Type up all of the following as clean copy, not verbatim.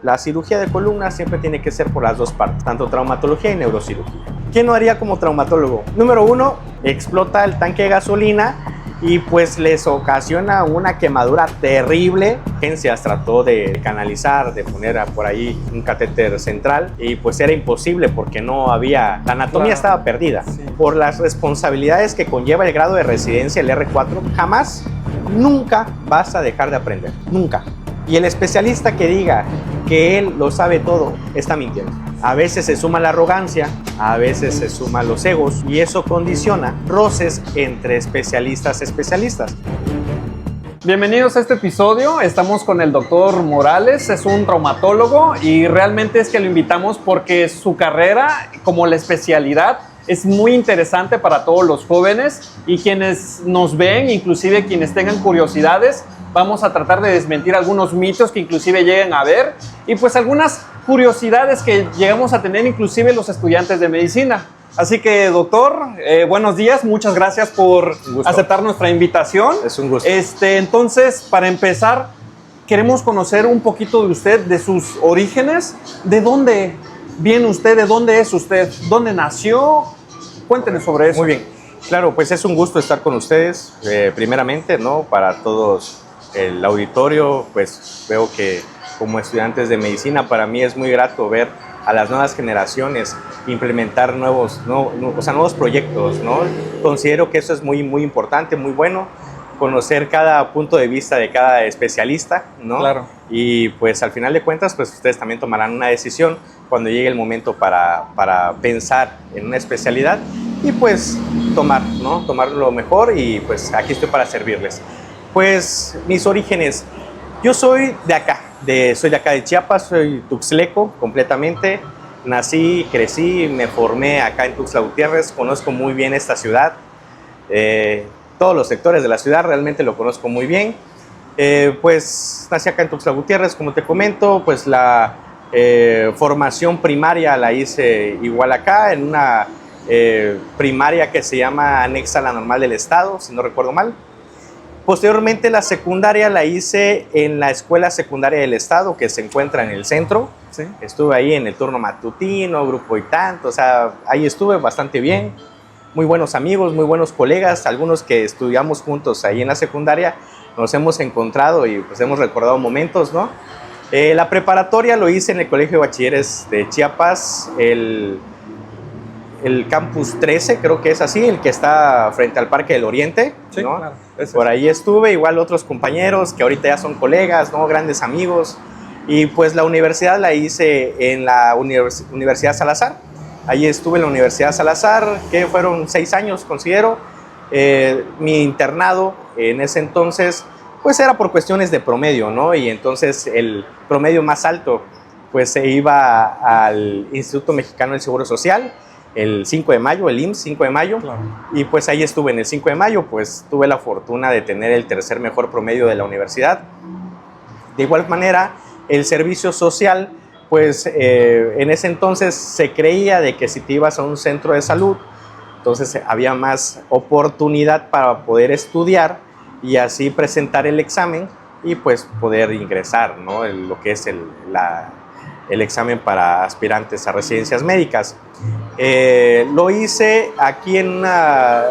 La cirugía de columna siempre tiene que ser por las dos partes, tanto traumatología y neurocirugía. ¿Qué no haría como traumatólogo? Número uno, explota el tanque de gasolina y pues les ocasiona una quemadura terrible. Urgencias trató de canalizar, de poner por ahí un catéter central y pues era imposible porque no había, la anatomía estaba perdida. Sí. Por las responsabilidades que conlleva el grado de residencia, el R4, jamás, nunca vas a dejar de aprender, nunca. Y el especialista que diga que él lo sabe todo, está mintiendo. A veces se suma la arrogancia, a veces se suman los egos y eso condiciona roces entre especialistas. Bienvenidos a este episodio, estamos con el doctor Morales, es un traumatólogo y realmente es que lo invitamos porque su carrera como la especialidad es muy interesante para todos los jóvenes y quienes nos ven, inclusive quienes tengan curiosidades. Vamos a tratar de desmentir algunos mitos que inclusive lleguen a ver y pues algunas curiosidades que llegamos a tener inclusive los estudiantes de medicina. Así que doctor, buenos días, muchas gracias por aceptar nuestra invitación. Es un gusto. Entonces, para empezar, queremos conocer un poquito de usted, de sus orígenes. ¿De dónde viene usted? ¿De dónde es usted? ¿Dónde nació? Cuéntenos sobre eso. Muy bien. Claro, pues es un gusto estar con ustedes, primeramente, ¿no? Para todos el auditorio, pues veo que como estudiantes de medicina para mí es muy grato ver a las nuevas generaciones implementar nuevos proyectos, ¿no? Considero que eso es muy importante, muy bueno, conocer cada punto de vista de cada especialista, ¿no? Claro. Y pues al final de cuentas, pues ustedes también tomarán una decisión cuando llegue el momento para pensar en una especialidad y pues tomar lo mejor y pues aquí estoy para servirles. Pues mis orígenes, yo soy de acá, soy de acá de Chiapas, soy tuxtleco completamente, nací, crecí, me formé acá en Tuxtla Gutiérrez, conozco muy bien esta ciudad, todos los sectores de la ciudad realmente lo conozco muy bien, pues nací acá en Tuxtla Gutiérrez, como te comento, pues la formación primaria la hice igual acá, en una primaria que se llama anexa a la normal del estado, si no recuerdo mal. Posteriormente la secundaria la hice en la Escuela Secundaria del Estado, que se encuentra en el centro. Sí. Estuve ahí en el turno matutino, grupo y tanto, o sea, ahí estuve bastante bien. Muy buenos amigos, muy buenos colegas, algunos que estudiamos juntos ahí en la secundaria, nos hemos encontrado y pues hemos recordado momentos, ¿no? La preparatoria lo hice en el Colegio de Bachilleres de Chiapas, el Campus 13, creo que es así, el que está frente al Parque del Oriente, sí, ¿no? Claro. Por ahí estuve, igual otros compañeros que ahorita ya son colegas, ¿no? Grandes amigos. Y pues la universidad la hice en la Universidad Salazar. Ahí estuve en la Universidad Salazar, que fueron 6 años, considero. Mi internado en ese entonces, pues era por cuestiones de promedio, ¿no? Y entonces el promedio más alto, pues se iba al Instituto Mexicano del Seguro Social, el 5 de mayo, el IMSS 5 de mayo, claro. Y pues ahí estuve en el 5 de mayo, pues tuve la fortuna de tener el tercer mejor promedio de la universidad. De igual manera, el servicio social, pues en ese entonces se creía de que si te ibas a un centro de salud, entonces había más oportunidad para poder estudiar y así presentar el examen y pues poder ingresar, ¿no? Lo que es el examen para aspirantes a residencias médicas. Lo hice aquí en una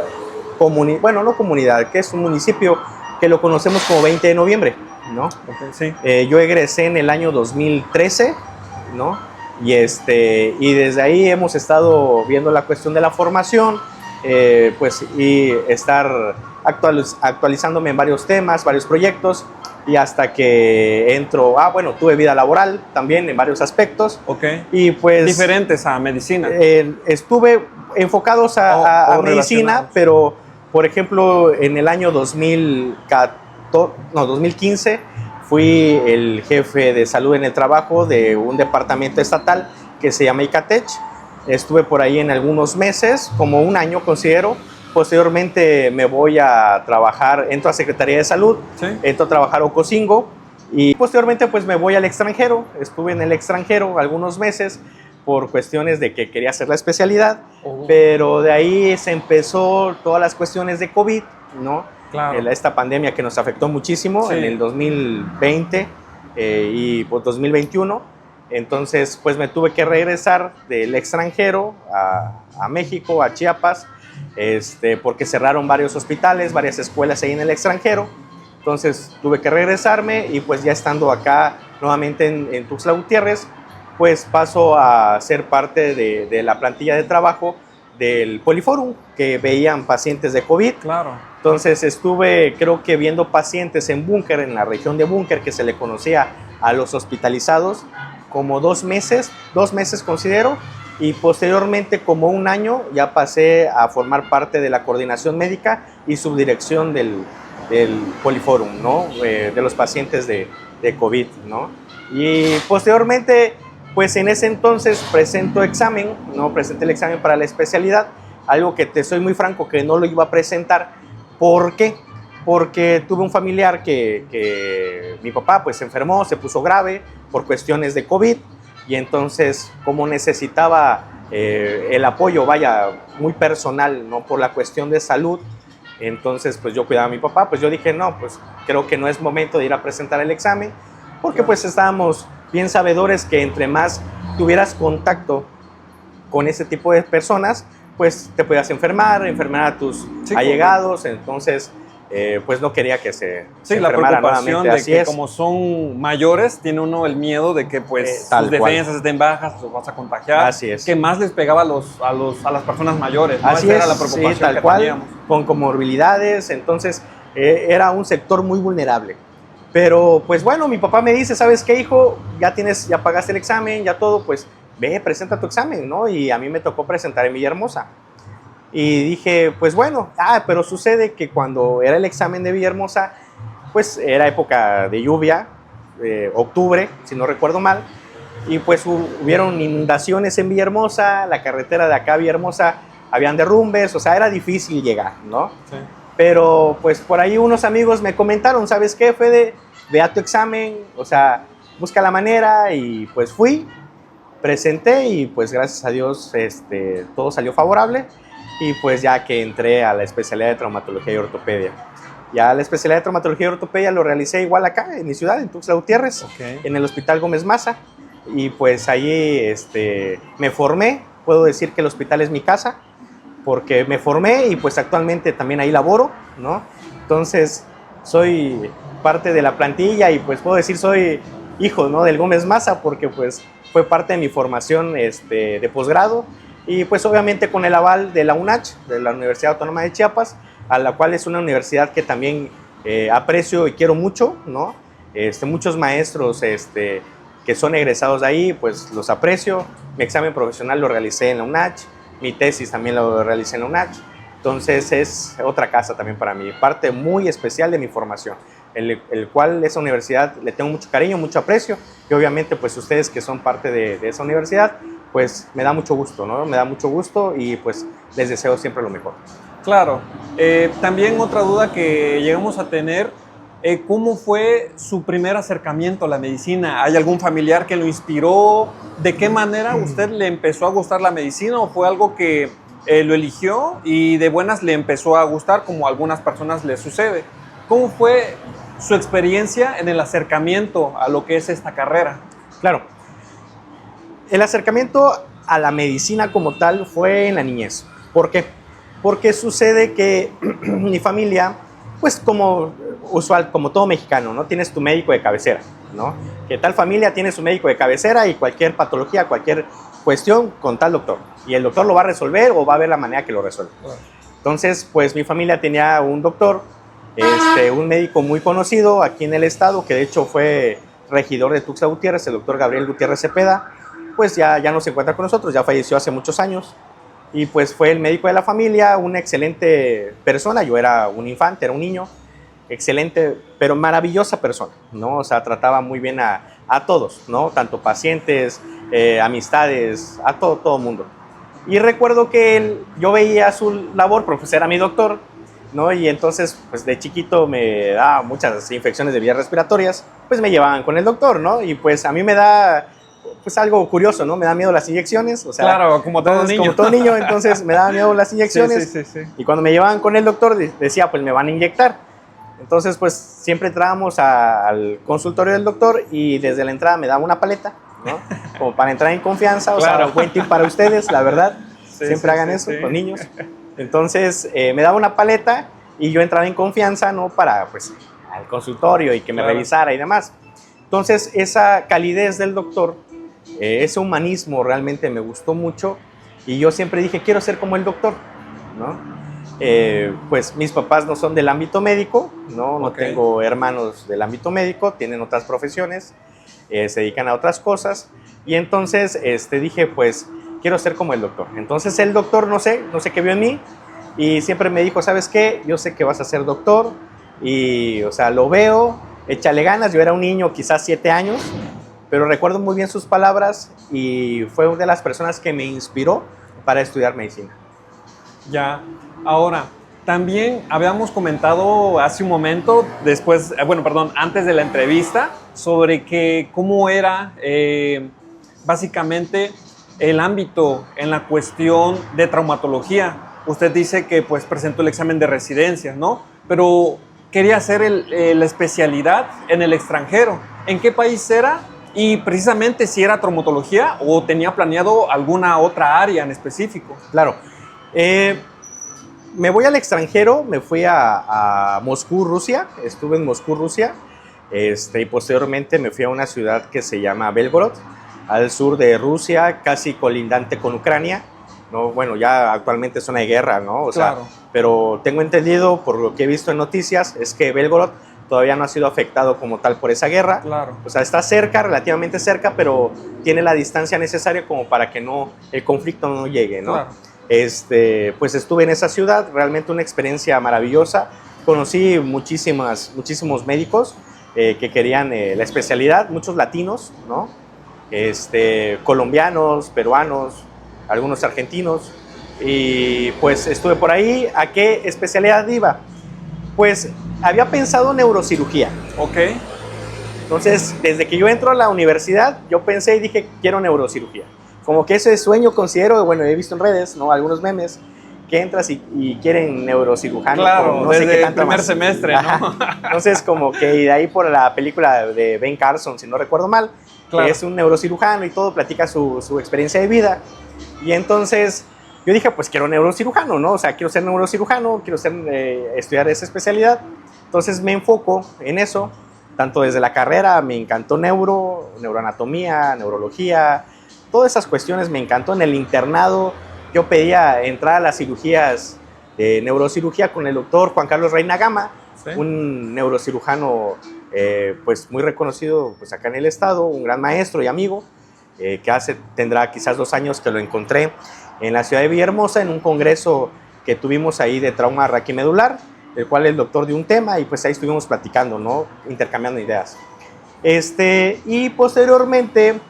comunidad, bueno, no comunidad, que es un municipio que lo conocemos como 20 de noviembre, ¿no? Okay, sí. Yo egresé en el año 2013, ¿no? Y desde ahí hemos estado viendo la cuestión de la formación, pues, y estar actualizándome en varios temas, varios proyectos, y hasta que entro, tuve vida laboral también en varios aspectos. Okay. Y pues... diferentes a medicina. Estuve enfocados a medicina, pero, por ejemplo, en el año 2015, fui el jefe de salud en el trabajo de un departamento estatal que se llama ICATECH. Estuve por ahí en algunos meses, como un año considero. Posteriormente me voy a trabajar, entro a Secretaría de Salud, ¿sí? Entro a trabajar a Ocosingo y posteriormente pues me voy al extranjero. Estuve en el extranjero algunos meses por cuestiones de que quería hacer la especialidad, pero de ahí se empezó todas las cuestiones de COVID, ¿no? Claro. Esta pandemia que nos afectó muchísimo, sí, en el 2020 y pues 2021. Entonces, pues me tuve que regresar del extranjero a México, a Chiapas, porque cerraron varios hospitales, varias escuelas ahí en el extranjero. Entonces tuve que regresarme y pues ya estando acá nuevamente en Tuxtla Gutiérrez, pues paso a ser parte de la plantilla de trabajo del Poliforum, que veían pacientes de COVID. Claro. Entonces estuve, creo que viendo pacientes en Búnker, en la región de Búnker, que se le conocía a los hospitalizados, como 2 meses considero, y posteriormente como 1 año ya pasé a formar parte de la coordinación médica y subdirección del Poliforum, ¿no? De los pacientes de COVID, ¿no? Y posteriormente, pues en ese entonces presento examen, ¿no? Presenté el examen para la especialidad, algo que te soy muy franco que no lo iba a presentar. ¿Por qué? Porque tuve un familiar que mi papá pues se enfermó, se puso grave por cuestiones de COVID, y entonces como necesitaba el apoyo, vaya, muy personal, ¿no? Por la cuestión de salud, entonces pues yo cuidaba a mi papá, pues yo dije, no, pues creo que no es momento de ir a presentar el examen, porque pues estábamos bien sabedores que entre más tuvieras contacto con ese tipo de personas, pues te podías enfermar a tus allegados, entonces pues no quería que se la enfermara preocupación nuevamente. de así que es. como son mayores, tiene uno el miedo de que pues Tal sus cual. defensas estén bajas, los vas a contagiar. Así es. Que más les pegaba a las personas mayores, ¿no? Así Esa es, era la preocupación sí, tal que cual, teníamos. con comorbilidades, entonces era un sector muy vulnerable. Pero pues bueno, mi papá me dice, ¿sabes qué, hijo? Ya pagaste el examen, ya todo, pues ve, presenta tu examen, ¿no? Y a mí me tocó presentar en Villahermosa. Y dije, pues bueno, pero sucede que cuando era el examen de Villahermosa, pues era época de lluvia, octubre, si no recuerdo mal, y pues hubieron inundaciones en Villahermosa, la carretera de acá a Villahermosa, habían derrumbes, o sea, era difícil llegar, ¿no? Sí. Pero pues por ahí unos amigos me comentaron, ¿sabes qué, Fede? Ve a tu examen, o sea, busca la manera, y pues fui, presenté y pues gracias a Dios todo salió favorable, y pues ya que entré a la especialidad de traumatología y ortopedia. Ya la especialidad de traumatología y ortopedia lo realicé igual acá en mi ciudad, en Tuxtla Gutiérrez, en el Hospital Gómez Maza, y pues allí me formé. Puedo decir que el hospital es mi casa, porque me formé y pues actualmente también ahí laboro, ¿no? Entonces soy parte de la plantilla y pues puedo decir soy hijo, ¿no? Del Gómez Maza, porque pues fue parte de mi formación de posgrado, y pues obviamente con el aval de la UNACH, de la Universidad Autónoma de Chiapas, a la cual es una universidad que también aprecio y quiero mucho, ¿no? Muchos maestros que son egresados de ahí, pues los aprecio. Mi examen profesional lo realicé en la UNACH, mi tesis también lo realicé en la UNACH, entonces es otra casa también para mí, parte muy especial de mi formación, el cual esa universidad le tengo mucho cariño, mucho aprecio, y obviamente pues ustedes que son parte de esa universidad, pues me da mucho gusto, ¿no? Me da mucho gusto y pues les deseo siempre lo mejor. Claro. También otra duda que llegamos a tener, ¿cómo fue su primer acercamiento a la medicina? ¿Hay algún familiar que lo inspiró? ¿De qué manera usted le empezó a gustar la medicina, o fue algo que lo eligió y de buenas le empezó a gustar, como a algunas personas les sucede? ¿Cómo fue su experiencia en el acercamiento a lo que es esta carrera? Claro. El acercamiento a la medicina como tal fue en la niñez. ¿Por qué? Porque sucede que mi familia, pues como usual, como todo mexicano, ¿no? Tienes tu médico de cabecera, ¿no? Que tal familia tiene su médico de cabecera y cualquier patología, cualquier cuestión con tal doctor. Y el doctor lo va a resolver o va a ver la manera que lo resuelve. Entonces, pues mi familia tenía un doctor, un médico muy conocido aquí en el estado, que de hecho fue regidor de Tuxtla Gutiérrez, el doctor Gabriel Gutiérrez Cepeda. Pues ya no se encuentra con nosotros, ya falleció hace muchos años, y pues fue el médico de la familia, una excelente persona. Yo era un infante, era un niño, excelente, pero maravillosa persona, ¿no? O sea, trataba muy bien a todos, ¿no? Tanto pacientes, amistades, a todo mundo. Y recuerdo que yo veía su labor, porque pues era mi doctor, ¿no? Y entonces, pues de chiquito me daba muchas infecciones de vías respiratorias, pues me llevaban con el doctor, ¿no? Y pues a mí me da pues algo curioso, ¿no? Me da miedo las inyecciones, o sea, claro, como todo niño. Como todo niño, entonces me daba miedo las inyecciones. Sí. Y cuando me llevaban con el doctor decía, pues me van a inyectar. Entonces, pues siempre entrábamos al consultorio del doctor y desde la entrada me daba una paleta ¿no? Como para entrar en confianza, o Claro. sea, buen tip para ustedes, la verdad. Sí, Siempre sí, hagan sí, eso sí. con niños. Entonces, me daba una paleta y yo entraba en confianza, ¿no? Para, pues, al consultorio y que me Claro. revisara y demás. Entonces, esa calidez del doctor, ese humanismo realmente me gustó mucho y yo siempre dije, quiero ser como el doctor, ¿no? Pues mis papás no son del ámbito médico, ¿no? No Ok. tengo hermanos del ámbito médico, tienen otras profesiones, se dedican a otras cosas y entonces dije, pues quiero ser como el doctor. Entonces el doctor, no sé qué vio en mí y siempre me dijo, ¿sabes qué? Yo sé que vas a ser doctor y, o sea, lo veo, échale ganas. Yo era un niño, quizás 7 años, pero recuerdo muy bien sus palabras y fue una de las personas que me inspiró para estudiar medicina. Ya. Ahora, también habíamos comentado hace un momento, después, bueno, perdón, antes de la entrevista, sobre que cómo era básicamente el ámbito en la cuestión de traumatología. Usted dice que pues presentó el examen de residencia, ¿no? Pero quería hacer la especialidad en el extranjero. ¿En qué país era? Y precisamente si era traumatología o tenía planeado alguna otra área en específico. Claro. Me voy al extranjero, me fui a Moscú, Rusia. Estuve en Moscú, Rusia. Y posteriormente me fui a una ciudad que se llama Belgorod, al sur de Rusia, casi colindante con Ucrania. No, bueno, ya actualmente es zona de guerra, ¿no? O sea, Claro. pero tengo entendido, por lo que he visto en noticias, es que Belgorod todavía no ha sido afectado como tal por esa guerra. Claro. O sea, está cerca, relativamente cerca, pero tiene la distancia necesaria como para que no, el conflicto no llegue, ¿no? Claro. Pues estuve en esa ciudad, realmente una experiencia maravillosa. Conocí muchísimos médicos que querían la especialidad, muchos latinos, ¿no? Colombianos, peruanos, algunos argentinos. Y pues estuve por ahí. ¿A qué especialidad iba? Pues había pensado neurocirugía. Ok. Entonces, desde que yo entro a la universidad, yo pensé y dije, quiero neurocirugía. Como que ese sueño considero, bueno, he visto en redes, ¿no? Algunos memes, que entras y quieren neurocirujano. Claro, con no sé desde qué el tanto primer más. semestre, ¿no? Ajá. Entonces, como que y de ahí por la película de Ben Carson, si no recuerdo mal, Claro. que es un neurocirujano y todo, platica su experiencia de vida. Y entonces yo dije, pues quiero neurocirujano, ¿no? O sea, quiero ser neurocirujano, quiero estudiar esa especialidad. Entonces me enfoco en eso, tanto desde la carrera, me encantó neuroanatomía, neurología, todas esas cuestiones me encantó. En el internado yo pedía entrar a las cirugías de neurocirugía con el doctor Juan Carlos Reina Gama, Sí. un neurocirujano pues muy reconocido pues acá en el estado, un gran maestro y amigo, que tendrá quizás 2 años que lo encontré en la ciudad de Villahermosa en un congreso que tuvimos ahí de trauma raquimedular, del cual el doctor dio un tema y pues ahí estuvimos platicando, ¿no? Intercambiando ideas. Y posteriormente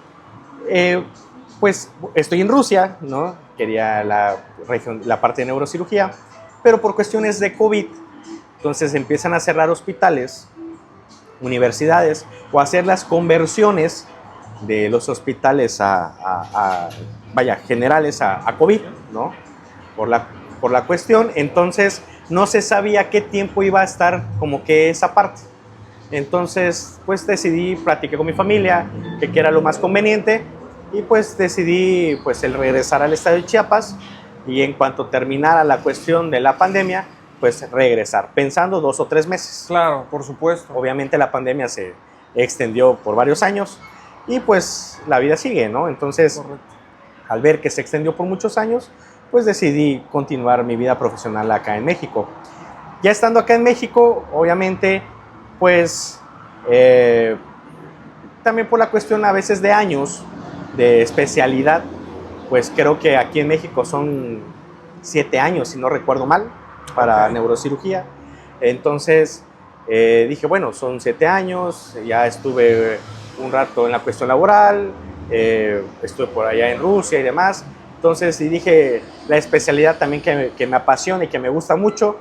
pues estoy en Rusia, ¿no? Quería la parte de neurocirugía, pero por cuestiones de COVID, entonces empiezan a cerrar hospitales, universidades, o hacer las conversiones de los hospitales generales a COVID, ¿no? Por la cuestión, entonces no se sabía qué tiempo iba a estar como que esa parte. Entonces, pues platiqué con mi familia, que era lo más conveniente, y pues decidí pues el regresar al estado de Chiapas y en cuanto terminara la cuestión de la pandemia, pues regresar, pensando 2 o 3 meses. Claro, por supuesto. Obviamente la pandemia se extendió por varios años y pues la vida sigue, ¿no? Entonces, Correcto. al ver que se extendió por muchos años, pues decidí continuar mi vida profesional acá en México. Ya estando acá en México, obviamente, pues también por la cuestión a veces de años de especialidad, pues creo que aquí en México son 7 años, si no recuerdo mal, para neurocirugía. Entonces dije, bueno, son 7 años, ya estuve un rato en la cuestión laboral, estuve por allá en Rusia y demás. Entonces dije, la especialidad también que me apasiona y que me gusta mucho,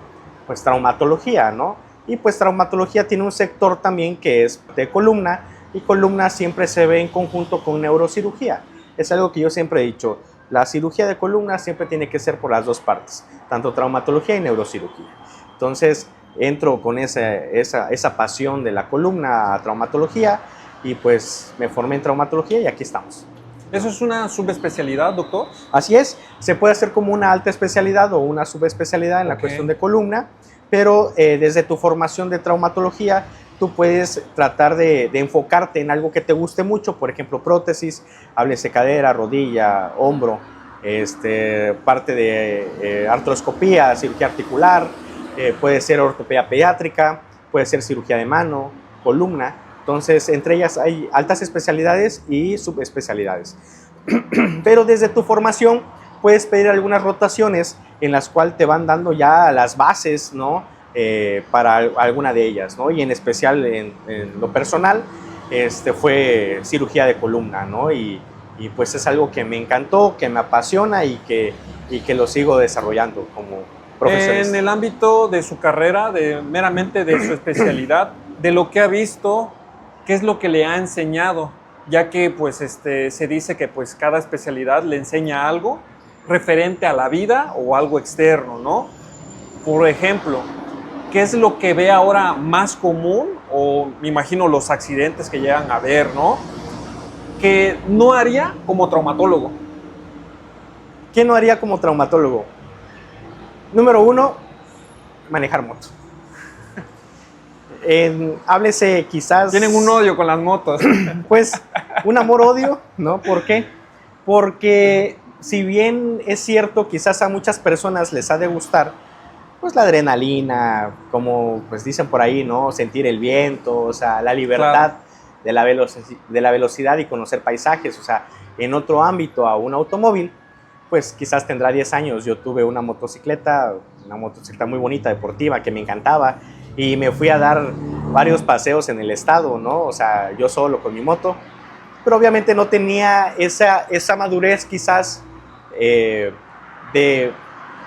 pues traumatología, ¿no? Y pues traumatología tiene un sector también que es de columna, y columna siempre se ve en conjunto con neurocirugía. Es algo que yo siempre he dicho, la cirugía de columna siempre tiene que ser por las 2 partes, tanto traumatología y neurocirugía. Entonces entro con esa pasión de la columna a traumatología y pues me formé en traumatología y aquí estamos. ¿Eso es una subespecialidad, doctor? Así es, se puede hacer como una alta especialidad o una subespecialidad en la cuestión de columna, pero desde tu formación de traumatología tú puedes tratar de enfocarte en algo que te guste mucho, por ejemplo, prótesis, háblese cadera, rodilla, hombro, parte de artroscopía, cirugía articular, puede ser ortopedia pediátrica, puede ser cirugía de mano, columna. Entonces, entre ellas hay altas especialidades y subespecialidades. Pero desde tu formación puedes pedir algunas rotaciones en las cuales te van dando ya las bases, ¿no? Para alguna de ellas, ¿no? Y en especial en lo personal, fue cirugía de columna, ¿no? Y pues es algo que me encantó, que me apasiona y que lo sigo desarrollando como profesionista. En el ámbito de su carrera, meramente de su especialidad, de lo que ha visto, ¿qué es lo que le ha enseñado? Ya que pues, se dice que pues, cada especialidad le enseña algo referente a la vida o algo externo, ¿no? Por ejemplo, ¿qué es lo que ve ahora más común? O me imagino los accidentes que llegan a ver, ¿no? Que no haría como traumatólogo. ¿Qué no haría como traumatólogo? Número 1, manejar moto. Háblese quizás... Tienen un odio con las motos. Pues un amor-odio, ¿no? ¿Por qué? Porque si bien es cierto, quizás a muchas personas les ha de gustar, pues la adrenalina, como pues dicen por ahí, ¿no? Sentir el viento, o sea, la libertad de la velocidad y conocer paisajes, o sea, en otro ámbito a un automóvil, pues quizás tendrá 10 años. Yo tuve una motocicleta muy bonita, deportiva, que me encantaba, y me fui a dar varios paseos en el estado, ¿no? O sea, yo solo con mi moto, pero obviamente no tenía esa madurez quizás de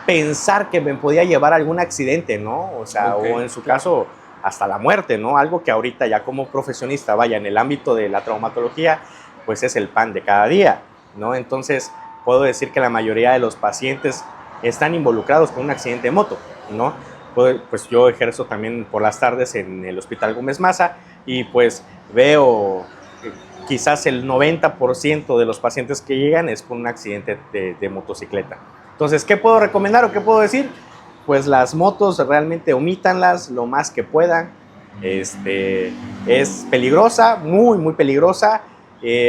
pensar que me podía llevar a algún accidente, ¿no? O sea, o en su caso hasta la muerte, ¿no? Algo que ahorita ya como profesionista, vaya, en el ámbito de la traumatología, pues es el pan de cada día, ¿no? Entonces, puedo decir que la mayoría de los pacientes están involucrados con un accidente de moto, ¿no? Pues yo ejerzo también por las tardes en el Hospital Gómez Maza y pues veo quizás el 90% de los pacientes que llegan es con un accidente de motocicleta. Entonces, ¿qué puedo recomendar o qué puedo decir? Pues las motos realmente omítanlas lo más que puedan. Es peligrosa, muy, muy peligrosa,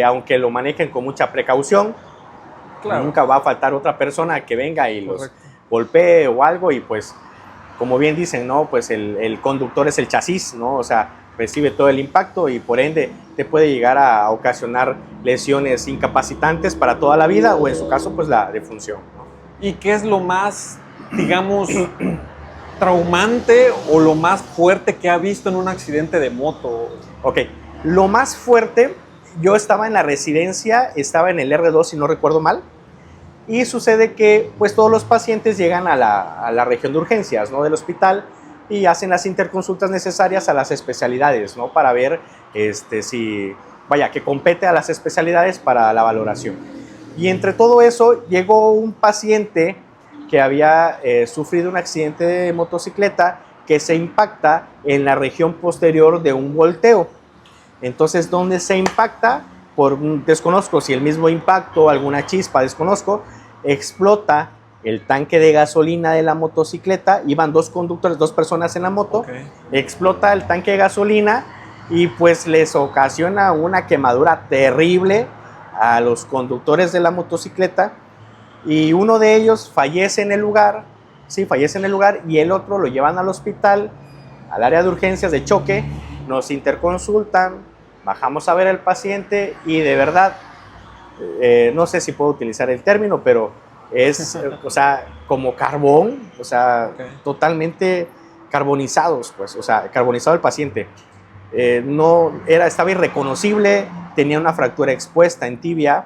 aunque lo manejen con mucha precaución. Claro. Nunca va a faltar otra persona que venga y los golpee o algo, y pues, como bien dicen, ¿no? Pues el conductor es el chasis, ¿no? O sea, recibe todo el impacto y por ende te puede llegar a ocasionar lesiones incapacitantes para toda la vida o en su caso, pues la defunción, ¿no? ¿Y qué es lo más, digamos, traumante o lo más fuerte que ha visto en un accidente de moto? Ok, lo más fuerte, yo estaba en la residencia, estaba en el R2 si no recuerdo mal, y sucede que pues todos los pacientes llegan a la región de urgencias, ¿no? Del hospital y hacen las interconsultas necesarias a las especialidades, ¿no? Para ver si, vaya, que compete a las especialidades para la valoración. Y entre todo eso llegó un paciente que había sufrido un accidente de motocicleta que se impacta en la región posterior de un volteo. Entonces, ¿dónde se impacta? Desconozco si el mismo impacto, alguna chispa, desconozco, explota el tanque de gasolina de la motocicleta. Iban dos conductores, dos personas en la moto, explota el tanque de gasolina y pues les ocasiona una quemadura terrible a los conductores de la motocicleta, y uno de ellos fallece en el lugar, y el otro lo llevan al hospital, al área de urgencias de choque, nos interconsultan, bajamos a ver al paciente y de verdad, no sé si puedo utilizar el término, pero es, o sea, como carbón, o sea, totalmente carbonizados, pues, o sea, carbonizado el paciente. Estaba irreconocible, tenía una fractura expuesta en tibia,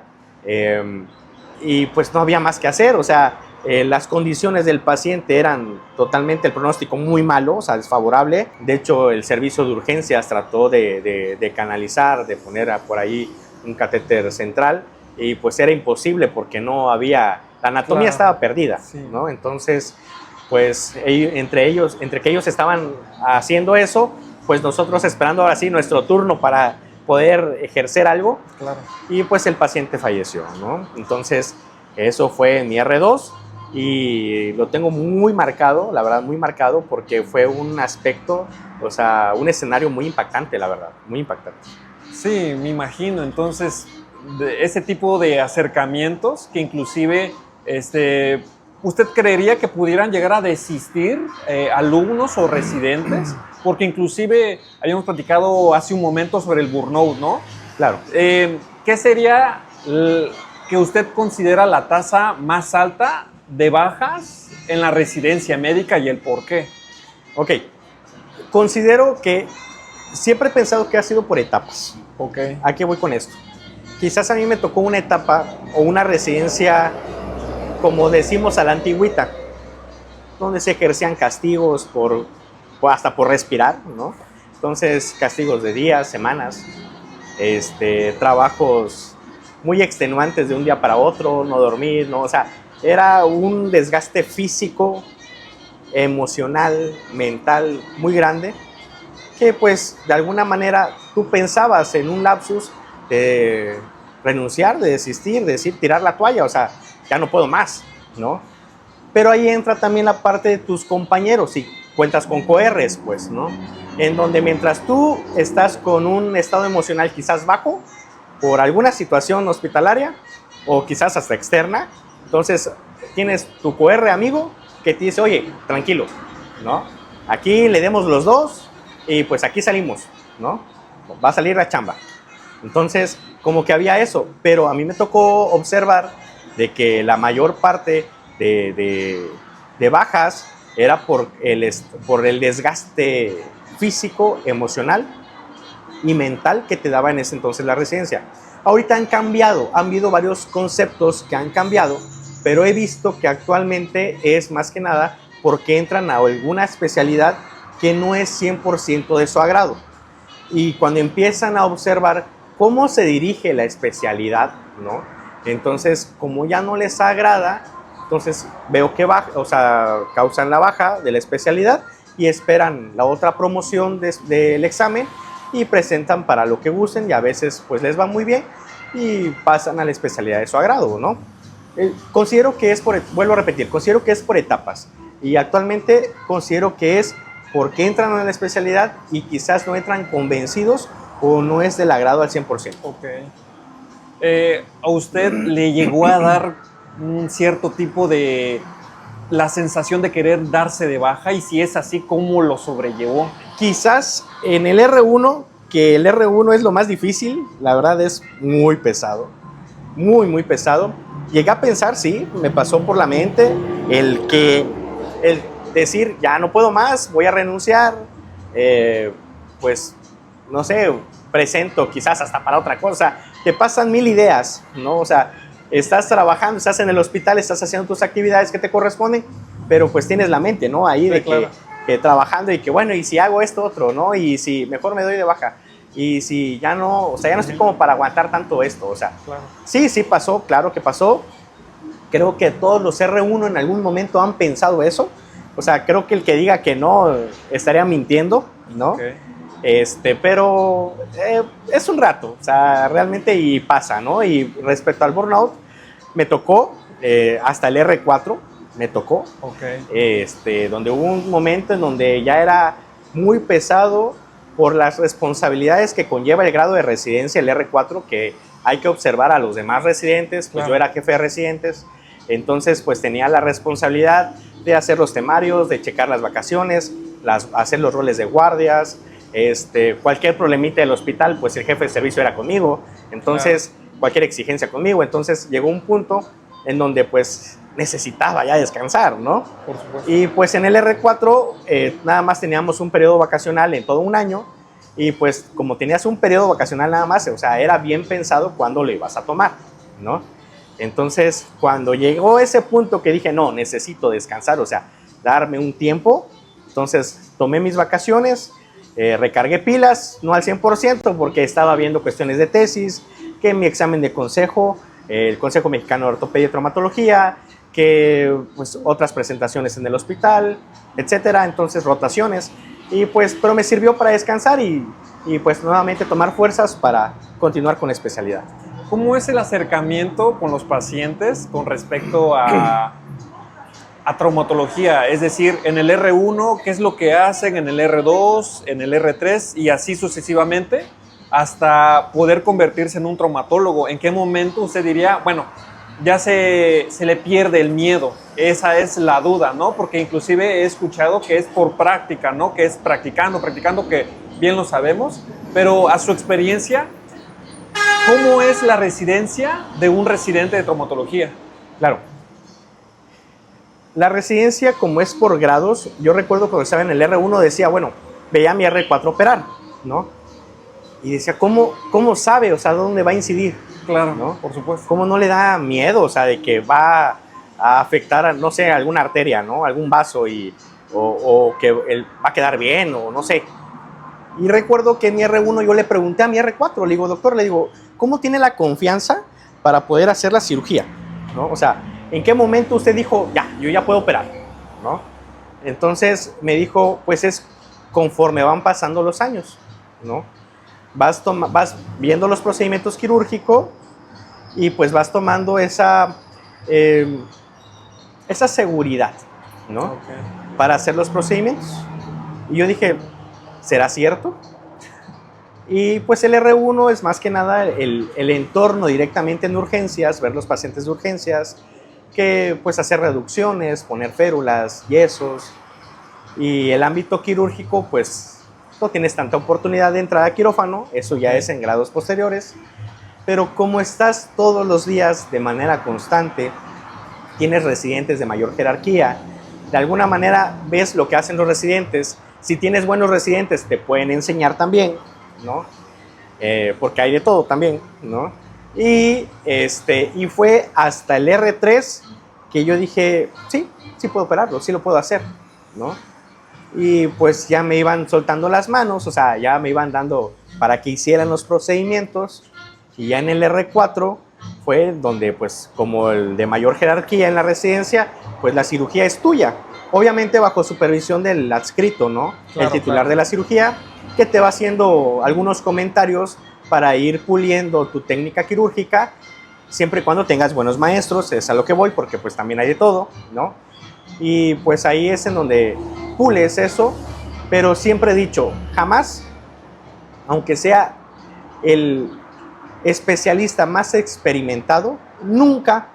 y pues no había más que hacer. O sea, las condiciones del paciente eran totalmente, el pronóstico muy malo, o sea, desfavorable. De hecho, el servicio de urgencias trató de canalizar, de poner por ahí un catéter central, y pues era imposible porque no había, la anatomía estaba perdida, ¿no? Entonces, pues entre que ellos estaban haciendo eso, pues nosotros esperando ahora sí nuestro turno para poder ejercer algo. Claro. Y pues el paciente falleció, ¿no? Entonces, eso fue en mi R2 y lo tengo muy marcado, la verdad, muy marcado, porque fue un aspecto, o sea, un escenario muy impactante, la verdad, muy impactante. Sí, me imagino. Entonces, ese tipo de acercamientos que inclusive, ¿usted creería que pudieran llegar a desistir alumnos o residentes? Porque inclusive habíamos platicado hace un momento sobre el burnout, ¿no? Claro. ¿Qué sería que usted considera la tasa más alta de bajas en la residencia médica y el por qué? Ok, considero que siempre he pensado que ha sido por etapas. Ok. ¿A qué voy con esto? Quizás a mí me tocó una etapa o una residencia, como decimos a la antigüita, donde se ejercían castigos hasta por respirar, ¿no? Entonces, castigos de días, semanas, trabajos muy extenuantes de un día para otro, no dormir, ¿no? O sea, era un desgaste físico, emocional, mental muy grande, que pues de alguna manera tú pensabas en un lapsus de renunciar, de desistir, de decir, tirar la toalla, o sea, ya no puedo más, ¿no? Pero ahí entra también la parte de tus compañeros y cuentas con coRs, pues, ¿no? En donde mientras tú estás con un estado emocional quizás bajo por alguna situación hospitalaria o quizás hasta externa, entonces tienes tu coR amigo que te dice, oye, tranquilo, ¿no? Aquí le demos los dos y pues aquí salimos, ¿no? Va a salir la chamba. Entonces, como que había eso, pero a mí me tocó observar de que la mayor parte de bajas era por el desgaste físico, emocional y mental que te daba en ese entonces la residencia. Ahorita han cambiado, han habido varios conceptos que han cambiado, pero he visto que actualmente es más que nada porque entran a alguna especialidad que no es 100% de su agrado. Y cuando empiezan a observar cómo se dirige la especialidad, ¿no? Entonces, como ya no les agrada, entonces veo que causan la baja de la especialidad y esperan la otra promoción del examen y presentan para lo que gusten y a veces pues les va muy bien y pasan a la especialidad de su agrado, ¿no? Considero que vuelvo a repetir, considero que es por etapas y actualmente considero que es porque entran a la especialidad y quizás no entran convencidos o no es del agrado al 100%. Ok. ¿A usted le llegó a dar un cierto tipo de la sensación de querer darse de baja? Y si es así, ¿cómo lo sobrellevó? Quizás en el R1, que el R1 es lo más difícil, la verdad es muy pesado, muy, muy pesado. Llegué a pensar, sí, me pasó por la mente el decir, ya no puedo más, voy a renunciar, pues, no sé, presento quizás hasta para otra cosa. Te pasan mil ideas, ¿no? O sea, estás trabajando, estás en el hospital, estás haciendo tus actividades que te corresponden, pero pues tienes la mente, ¿no? Ahí sí, de claro. que trabajando y que bueno, y si hago esto otro, ¿no? Y si mejor me doy de baja. Y si ya no, o sea, ya no estoy como para aguantar tanto esto, o sea. Claro. Sí, sí pasó, claro que pasó. Creo que todos los R1 en algún momento han pensado eso. O sea, creo que el que diga que no estaría mintiendo, ¿no? Okay. Pero es un rato, o sea, realmente y pasa, ¿no? Y respecto al burnout, me tocó hasta el R4, me tocó, okay. Donde hubo un momento en donde ya era muy pesado por las responsabilidades que conlleva el grado de residencia, el R4, que hay que observar a los demás residentes, pues claro. Yo era jefe de residentes, entonces pues tenía la responsabilidad de hacer los temarios, de checar las vacaciones, hacer los roles de guardias, cualquier problemita del hospital, pues el jefe de servicio era conmigo, entonces claro. Cualquier exigencia conmigo, entonces llegó un punto en donde pues necesitaba ya descansar, ¿no? Por supuesto. Y pues en el R4 nada más teníamos un periodo vacacional en todo un año y pues como tenías un periodo vacacional nada más, o sea, era bien pensado cuándo lo ibas a tomar, ¿no? Entonces cuando llegó ese punto que dije, no, necesito descansar, o sea, darme un tiempo, entonces tomé mis vacaciones, recargué pilas, no al 100% porque estaba viendo cuestiones de tesis, que mi examen de consejo, el Consejo Mexicano de Ortopedia y Traumatología, que pues otras presentaciones en el hospital, etcétera, entonces rotaciones, y pues, pero me sirvió para descansar y y pues nuevamente tomar fuerzas para continuar con la especialidad. ¿Cómo es el acercamiento con los pacientes con respecto a traumatología? Es decir, en el R1, ¿qué es lo que hacen? En el R2, en el R3 y así sucesivamente hasta poder convertirse en un traumatólogo. ¿En qué momento usted diría, bueno, ya se le pierde el miedo? Esa es la duda, ¿no? Porque inclusive he escuchado que es por práctica, ¿no? Que es practicando, que bien lo sabemos, pero a su experiencia, ¿cómo es la residencia de un residente de traumatología? Claro. La residencia, como es por grados, yo recuerdo cuando estaba en el R1 decía, bueno, veía a mi R4 operar, ¿no? Y decía, ¿cómo sabe? O sea, ¿dónde va a incidir? Claro, ¿No? por supuesto. ¿Cómo no le da miedo? O sea, de que va a afectar, no sé, alguna arteria, ¿no? Algún vaso o que va a quedar bien o no sé. Y recuerdo que en mi R1 yo le pregunté a mi R4, le digo, doctor, ¿cómo tiene la confianza para poder hacer la cirugía? ¿No? O sea, ¿en qué momento usted dijo, yo ya puedo operar? ¿No? Entonces me dijo, pues es conforme van pasando los años, ¿no? Vas viendo los procedimientos quirúrgicos y pues vas tomando esa seguridad, ¿no? Okay. Para hacer los procedimientos. Y yo dije, ¿será cierto? Y pues el R1 es más que nada el entorno directamente en urgencias, ver los pacientes de urgencias, que pues hacer reducciones, poner férulas, yesos. Y el ámbito quirúrgico, pues no tienes tanta oportunidad de entrar a quirófano, eso ya es en grados posteriores, pero como estás todos los días de manera constante, tienes residentes de mayor jerarquía, de alguna manera ves lo que hacen los residentes. Si tienes buenos residentes, te pueden enseñar también, ¿no? Porque hay de todo también, ¿no? Y fue hasta el R3 que yo dije, sí puedo operarlo, sí lo puedo hacer, ¿no? Y pues ya me iban soltando las manos, o sea, ya me iban dando para que hicieran los procedimientos. Y ya en el R4 fue donde, pues, como el de mayor jerarquía en la residencia, pues la cirugía es tuya. Obviamente bajo supervisión del adscrito, ¿no? Claro, el titular de la cirugía, que te va haciendo algunos comentarios para ir puliendo tu técnica quirúrgica, siempre y cuando tengas buenos maestros, es a lo que voy, porque pues también hay de todo, ¿no? Y pues ahí es en donde pules eso, pero siempre he dicho, jamás, aunque sea el especialista más experimentado, nunca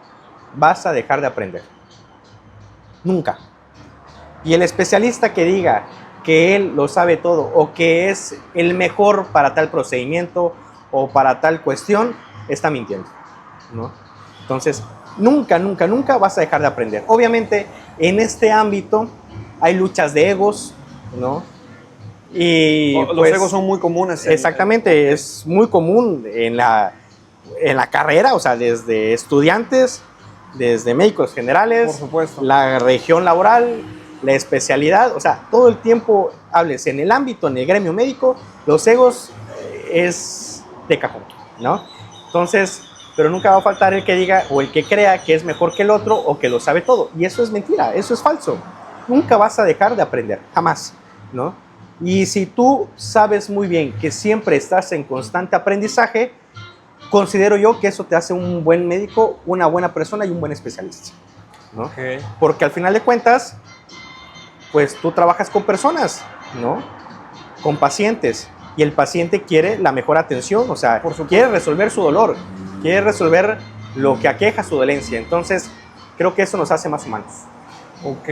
vas a dejar de aprender. Nunca. Y el especialista que diga que él lo sabe todo o que es el mejor para tal procedimiento o para tal cuestión, está mintiendo, ¿no? Entonces, nunca vas a dejar de aprender. Obviamente, en este ámbito hay luchas de egos, ¿no? Y los pues, egos son muy comunes. Exactamente, es muy común en la carrera, o sea, desde estudiantes, desde médicos generales, por supuesto, la región laboral, la especialidad, o sea, todo el tiempo hables en el ámbito, en el gremio médico, los egos es de cajón, ¿no? Entonces, pero nunca va a faltar el que diga o el que crea que es mejor que el otro o que lo sabe todo. Y eso es mentira, eso es falso. Nunca vas a dejar de aprender, jamás, ¿no? Y si tú sabes muy bien que siempre estás en constante aprendizaje, considero yo que eso te hace un buen médico, una buena persona y un buen especialista, ¿no? Okay. Porque al final de cuentas, pues tú trabajas con personas, ¿no? Con pacientes. Y el paciente quiere la mejor atención, o sea, quiere resolver su dolor, quiere resolver lo que aqueja su dolencia. Entonces, creo que eso nos hace más humanos. Ok.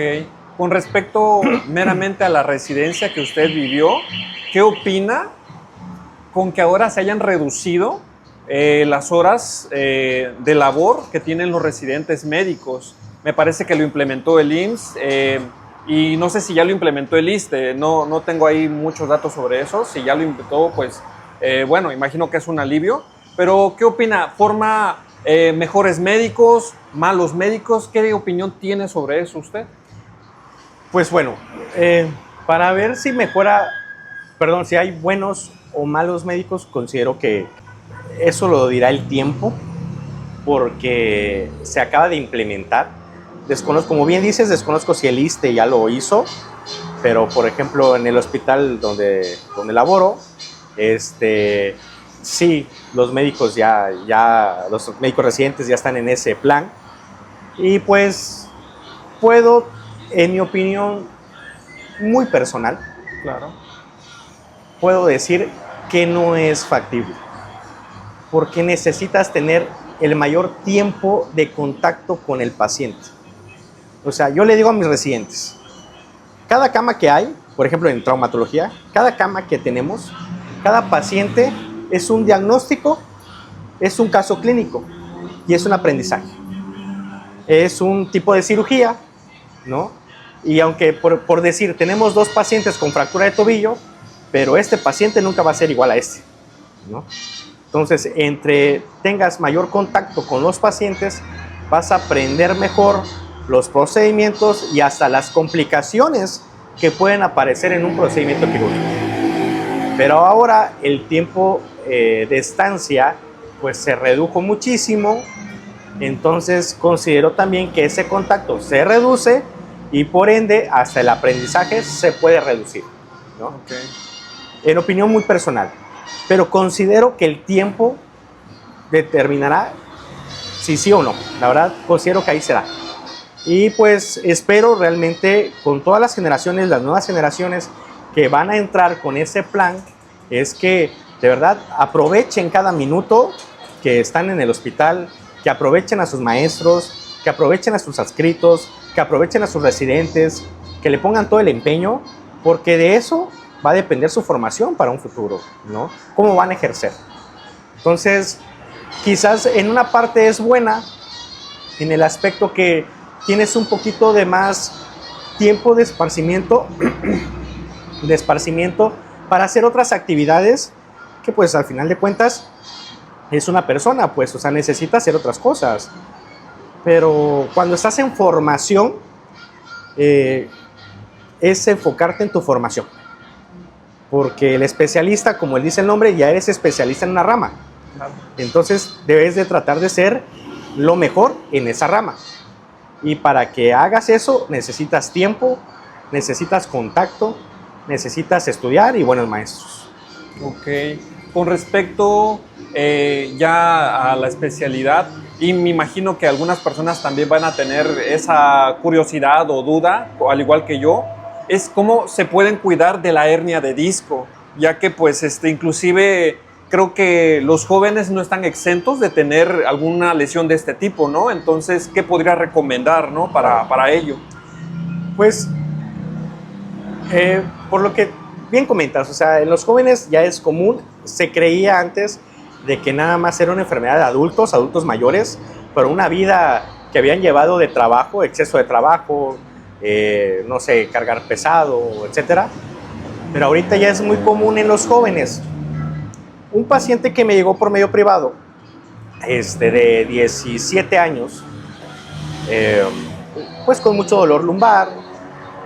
Con respecto meramente a la residencia que usted vivió, ¿qué opina con que ahora se hayan reducido las horas de labor que tienen los residentes médicos? Me parece que lo implementó el IMSS y no sé si ya lo implementó el ISSSTE, no tengo ahí muchos datos sobre eso. Si ya lo implementó, pues bueno, imagino que es un alivio. Pero, ¿qué opina? ¿Forma mejores médicos, malos médicos? ¿Qué opinión tiene sobre eso usted? Pues bueno, para ver si si hay buenos o malos médicos, considero que eso lo dirá el tiempo, porque se acaba de implementar. Desconozco, como bien dices, desconozco si el ISSSTE ya lo hizo, pero por ejemplo en el hospital donde laboro, Sí, los médicos los médicos residentes ya están en ese plan. Y pues puedo, en mi opinión muy personal, Claro. puedo decir que no es factible. Porque necesitas tener el mayor tiempo de contacto con el paciente. O sea, yo le digo a mis residentes, cada cama que hay, por ejemplo en traumatología, cada cama que tenemos, cada paciente es un diagnóstico, es un caso clínico y es un aprendizaje. Es un tipo de cirugía, ¿no? Y aunque por decir, tenemos 2 pacientes con fractura de tobillo, pero este paciente nunca va a ser igual a este, ¿no? Entonces, entre tengas mayor contacto con los pacientes, vas a aprender mejor los procedimientos y hasta las complicaciones que pueden aparecer en un procedimiento quirúrgico. Pero ahora el tiempo de estancia pues se redujo muchísimo, entonces considero también que ese contacto se reduce y por ende hasta el aprendizaje se puede reducir, ¿no? Okay. En opinión muy personal, pero considero que el tiempo determinará si sí o no. La verdad, considero que ahí será. Y pues espero realmente con todas las generaciones, las nuevas generaciones que van a entrar con ese plan, es que de verdad aprovechen cada minuto que están en el hospital, que aprovechen a sus maestros, que aprovechen a sus adscritos, que aprovechen a sus residentes, que le pongan todo el empeño, porque de eso va a depender su formación para un futuro, ¿no? Cómo van a ejercer. Entonces, quizás en una parte es buena, en el aspecto que tienes un poquito de más tiempo de esparcimiento, para hacer otras actividades que pues al final de cuentas es una persona, pues, o sea, necesita hacer otras cosas. Pero cuando estás en formación, es enfocarte en tu formación. Porque el especialista, como él dice el nombre, ya eres especialista en una rama. Entonces debes de tratar de ser lo mejor en esa rama. Y para que hagas eso necesitas tiempo, necesitas contacto, necesitas estudiar y buenos maestros. Ok. Con respecto ya a la especialidad, y me imagino que algunas personas también van a tener esa curiosidad o duda, al igual que yo, es cómo se pueden cuidar de la hernia de disco, ya que pues inclusive creo que los jóvenes no están exentos de tener alguna lesión de este tipo, ¿no? Entonces, ¿qué podría recomendar, ¿no? para ello? Pues, por lo que bien comentas, o sea, en los jóvenes ya es común, se creía antes de que nada más era una enfermedad de adultos mayores, pero una vida que habían llevado de trabajo, exceso de trabajo, no sé, cargar pesado, etcétera. Pero ahorita ya es muy común en los jóvenes. Un paciente que me llegó por medio privado, de 17 años, pues con mucho dolor lumbar,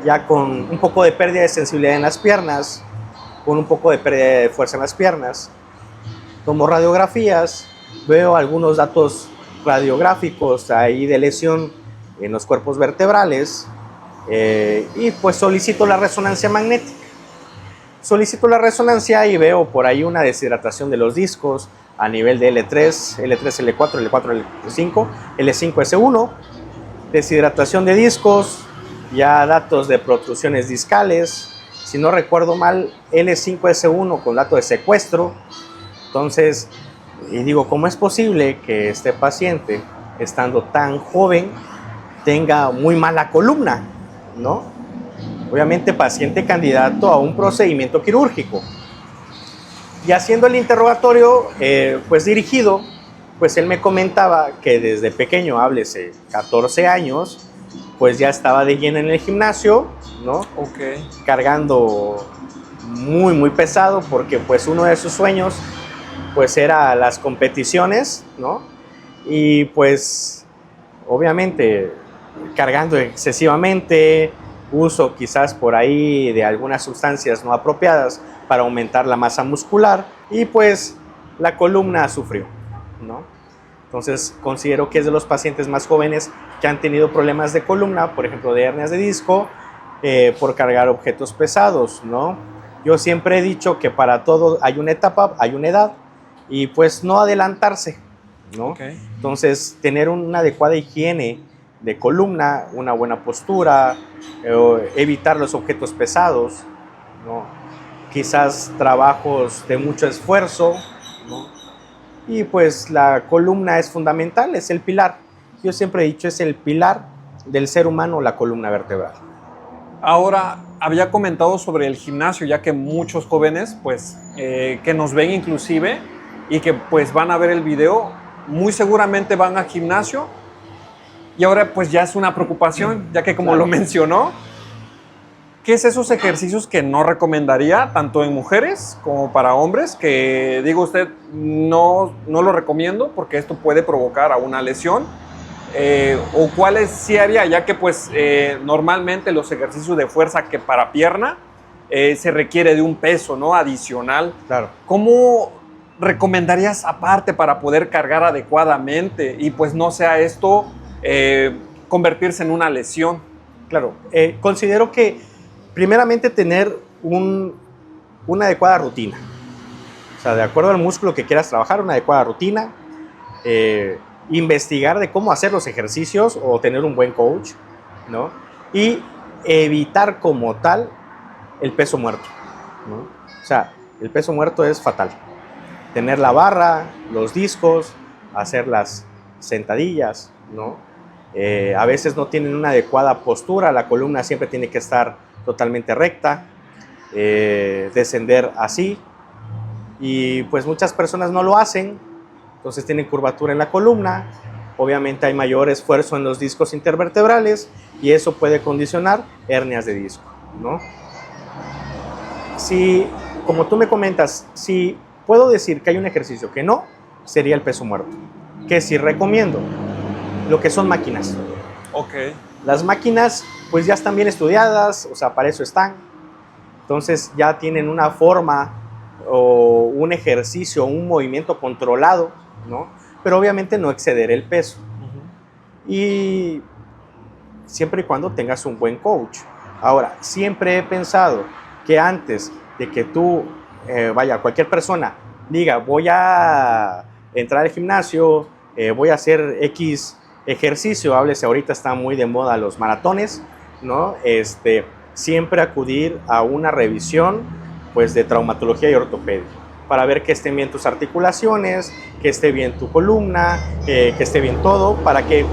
ya con un poco de pérdida de sensibilidad en las piernas, con un poco de pérdida de fuerza en las piernas. Tomo radiografías, veo algunos datos radiográficos ahí de lesión en los cuerpos vertebrales, y pues solicito la resonancia magnética. Solicito la resonancia y veo por ahí una deshidratación de los discos a nivel de L3, L3, L4, L4, L5, L5, S1, deshidratación de discos, ya datos de protrusiones discales, si no recuerdo mal, L5, S1 con dato de secuestro. Entonces, y digo, ¿cómo es posible que este paciente, estando tan joven, tenga muy mala columna, ¿no? Obviamente paciente candidato a un procedimiento quirúrgico. Y haciendo el interrogatorio pues dirigido, pues él me comentaba que desde pequeño, háblese 14 años, pues ya estaba de lleno en el gimnasio, ¿no? Okay. Cargando muy pesado, porque pues uno de sus sueños pues era las competiciones, ¿no? Y pues obviamente cargando excesivamente, uso quizás por ahí de algunas sustancias no apropiadas para aumentar la masa muscular, y pues la columna sufrió, ¿no? Entonces considero que es de los pacientes más jóvenes que han tenido problemas de columna, por ejemplo de hernias de disco, por cargar objetos pesados, ¿no? Yo siempre he dicho que para todo hay una etapa, hay una edad, y pues no adelantarse, ¿no? Okay. Entonces, tener una adecuada higiene de columna, una buena postura, evitar los objetos pesados, ¿no? Quizás trabajos de mucho esfuerzo, ¿no? Y pues la columna es fundamental, es el pilar. Yo siempre he dicho, es el pilar del ser humano, la columna vertebral. Ahora, había comentado sobre el gimnasio, ya que muchos jóvenes, pues, que nos ven inclusive y que pues van a ver el video, muy seguramente van al gimnasio y ahora pues ya es una preocupación, ya que como Claro. lo mencionó, ¿qué es esos ejercicios que no recomendaría tanto en mujeres como para hombres? Que digo usted, no lo recomiendo porque esto puede provocar a una lesión. O cuáles sí haría, ya que pues normalmente los ejercicios de fuerza que para pierna se requiere de un peso, ¿no?, adicional. Claro. ¿Cómo recomendarías aparte para poder cargar adecuadamente y pues no sea esto convertirse en una lesión? Claro, considero que primeramente tener una adecuada rutina. O sea, de acuerdo al músculo que quieras trabajar, una adecuada rutina. Investigar de cómo hacer los ejercicios o tener un buen coach, ¿no? Y evitar como tal el peso muerto, ¿no? O sea, el peso muerto es fatal. Tener la barra, los discos, hacer las sentadillas, ¿no? A veces no tienen una adecuada postura, la columna siempre tiene que estar totalmente recta, descender así, y pues muchas personas no lo hacen. Entonces tienen curvatura en la columna, obviamente hay mayor esfuerzo en los discos intervertebrales y eso puede condicionar hernias de disco, ¿no? Si, como tú me comentas, si puedo decir que hay un ejercicio que no, sería el peso muerto, que sí recomiendo, lo que son máquinas. Ok. Las máquinas pues ya están bien estudiadas, o sea, para eso están, entonces ya tienen una forma o un ejercicio, un movimiento controlado, ¿no? Pero obviamente no exceder el peso. Y siempre y cuando tengas un buen coach. Ahora, siempre he pensado que antes de que tú, cualquier persona diga, voy a entrar al gimnasio, voy a hacer X ejercicio, háblese, ahorita está muy de moda los maratones, ¿no? Siempre acudir a una revisión, pues, de traumatología y ortopedia, para ver que estén bien tus articulaciones, que esté bien tu columna, que esté bien todo, para que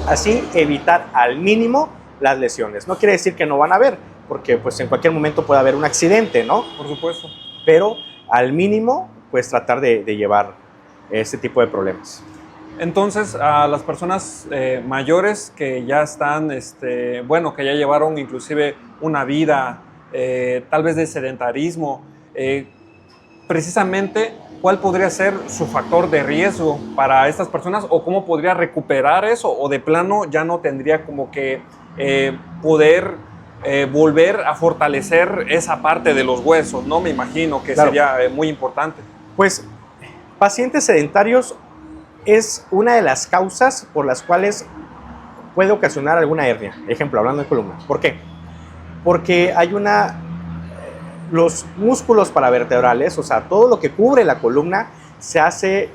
así evitar al mínimo las lesiones. No quiere decir que no van a haber, porque pues en cualquier momento puede haber un accidente, ¿no? Por supuesto. Pero al mínimo, pues tratar de llevar este tipo de problemas. Entonces, a las personas mayores que ya están, que ya llevaron inclusive una vida tal vez de sedentarismo, precisamente, ¿cuál podría ser su factor de riesgo para estas personas o cómo podría recuperar eso o de plano ya no tendría como que poder volver a fortalecer esa parte de los huesos, ¿no? Me imagino que Claro. sería muy importante. Pues pacientes sedentarios es una de las causas por las cuales puede ocasionar alguna hernia. Ejemplo, hablando de columna. ¿Por qué? Porque hay los músculos paravertebrales, o sea, todo lo que cubre la columna se hace,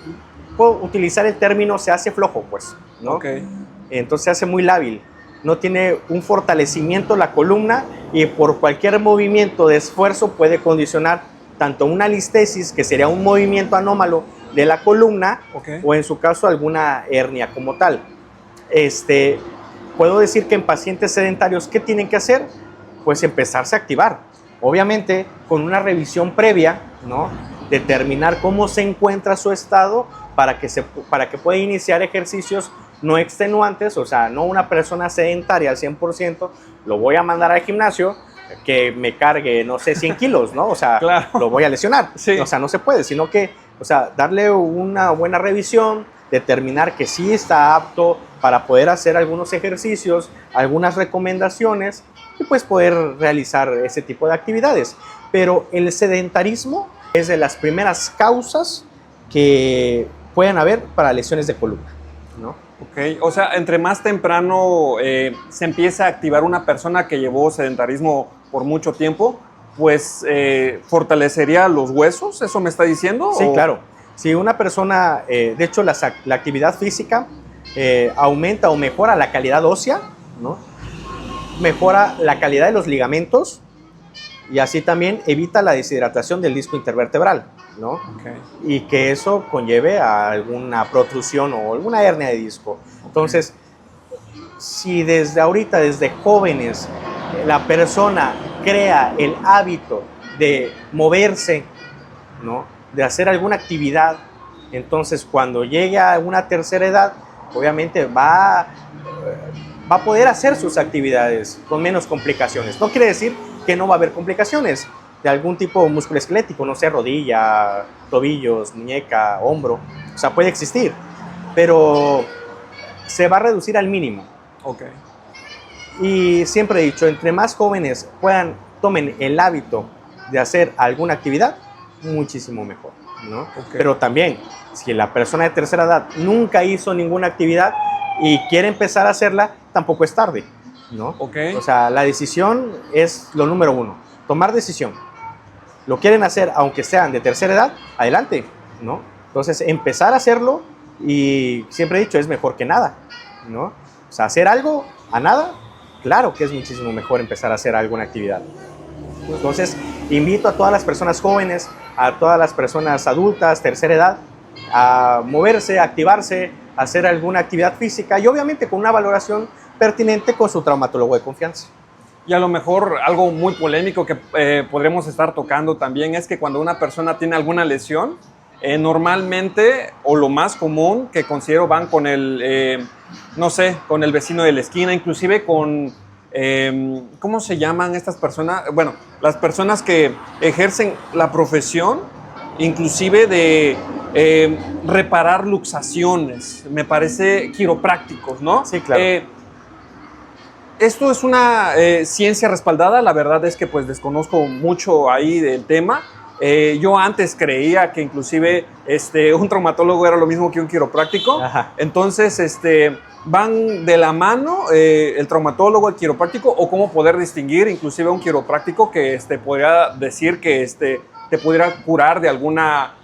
puedo utilizar el término, se hace flojo, pues, ¿no? Okay. Entonces se hace muy lábil, no tiene un fortalecimiento la columna y por cualquier movimiento de esfuerzo puede condicionar tanto una listesis, que sería un movimiento anómalo de la columna, Okay. o en su caso alguna hernia como tal. Puedo decir que en pacientes sedentarios, ¿qué tienen que hacer? Pues empezarse a activar. Obviamente, con una revisión previa, ¿no? Determinar cómo se encuentra su estado para que pueda iniciar ejercicios no extenuantes, o sea, no una persona sedentaria al 100%, lo voy a mandar al gimnasio, que me cargue, no sé, 100 kilos, ¿no? O sea, Claro. lo voy a lesionar. Sí. O sea, no se puede, sino que, o sea, darle una buena revisión, determinar que sí está apto para poder hacer algunos ejercicios, algunas recomendaciones y pues poder realizar ese tipo de actividades. Pero el sedentarismo es de las primeras causas que pueden haber para lesiones de columna, ¿no? Ok, o sea, entre más temprano se empieza a activar una persona que llevó sedentarismo por mucho tiempo, pues fortalecería los huesos, ¿eso me está diciendo? Sí, claro. Si una persona, de hecho, la actividad física aumenta o mejora la calidad ósea, ¿no? Mejora la calidad de los ligamentos y así también evita la deshidratación del disco intervertebral, ¿no? Okay. Y que eso conlleve a alguna protrusión o alguna hernia de disco. Entonces, si desde ahorita, desde jóvenes, la persona crea el hábito de moverse, ¿no? De hacer alguna actividad, entonces cuando llegue a una tercera edad, obviamente va a poder hacer sus actividades con menos complicaciones. No quiere decir que no va a haber complicaciones de algún tipo musculoesquelético, no sé, rodilla, tobillos, muñeca, hombro, o sea, puede existir, pero se va a reducir al mínimo. Okay. Y siempre he dicho, entre más jóvenes tomen el hábito de hacer alguna actividad, muchísimo mejor, ¿no? Okay. Pero también, si la persona de tercera edad nunca hizo ninguna actividad y quiere empezar a hacerla, tampoco es tarde, ¿no? Okay. O sea, la decisión es lo número uno, tomar decisión. Lo quieren hacer, aunque sean de tercera edad, adelante, ¿no? Entonces, empezar a hacerlo, y siempre he dicho, es mejor que nada, ¿no? O sea, hacer algo a nada, claro que es muchísimo mejor empezar a hacer alguna actividad. Entonces, invito a todas las personas jóvenes, a todas las personas adultas, tercera edad, a moverse, a activarse, a hacer alguna actividad física y obviamente con una valoración pertinente con su traumatólogo de confianza. Y a lo mejor algo muy polémico que podremos estar tocando también es que cuando una persona tiene alguna lesión, normalmente, o lo más común que considero, van con el, no sé, con el vecino de la esquina, inclusive con, ¿cómo se llaman estas personas? Bueno, las personas que ejercen la profesión, inclusive de reparar luxaciones, me parece quiroprácticos, ¿no? Sí, claro. Esto es una ciencia respaldada, la verdad es que pues desconozco mucho ahí del tema. Yo antes creía que inclusive un traumatólogo era lo mismo que un quiropráctico. Ajá. Entonces, ¿van de la mano el traumatólogo, el quiropráctico, o cómo poder distinguir inclusive a un quiropráctico que podría decir que te pudiera curar de alguna,